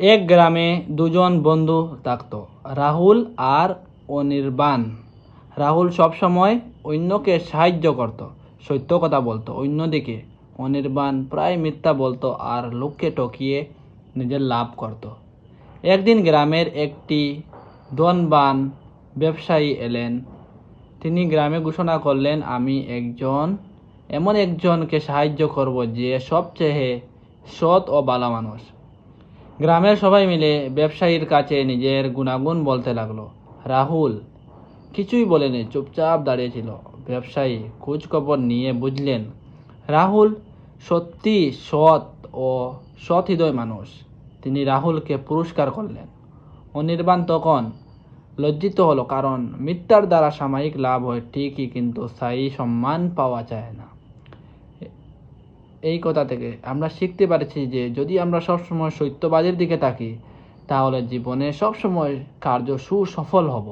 এক গ্রামে দুজন বন্ধু থাকত, রাহুল আর অনির্বাণ। রাহুল সবসময় অন্যকে সাহায্য করত, সত্য কথা বলতো। অন্যদিকে অনির্বাণ প্রায় মিথ্যা বলতো আর লোককে ঠকিয়ে নিজের লাভ করত। একদিন গ্রামের একটি ধনবান ব্যবসায়ী এলেন। তিনি গ্রামে ঘোষণা করলেন, আমি এমন একজনকে সাহায্য করব যে সবচেয়ে সৎ ও ভালো মানুষ। গ্রামের সবাই মিলে ব্যবসায়ীর কাছে নিজের গুণাগুণ বলতে লাগলো। রাহুল কিছুই বলেনি, চুপচাপ দাঁড়িয়েছিল। ব্যবসায়ী খোঁজ খবর নিয়ে বুঝলেন রাহুল সত্যি সৎ ও সৎ হৃদয় মানুষ। তিনি রাহুলকে পুরস্কার করলেন। অনির্বাণ তখন লজ্জিত হলো, কারণ মিথ্যার দ্বারা সাময়িক লাভ হয় ঠিকই, কিন্তু স্থায়ী সম্মান পাওয়া যায় না। এই কথা থেকে আমরা শিখতে পারছি যে যদি আমরা সবসময় সত্যবাদীর দিকে থাকি, তাহলে জীবনে সবসময় কার্য সুসফল হব।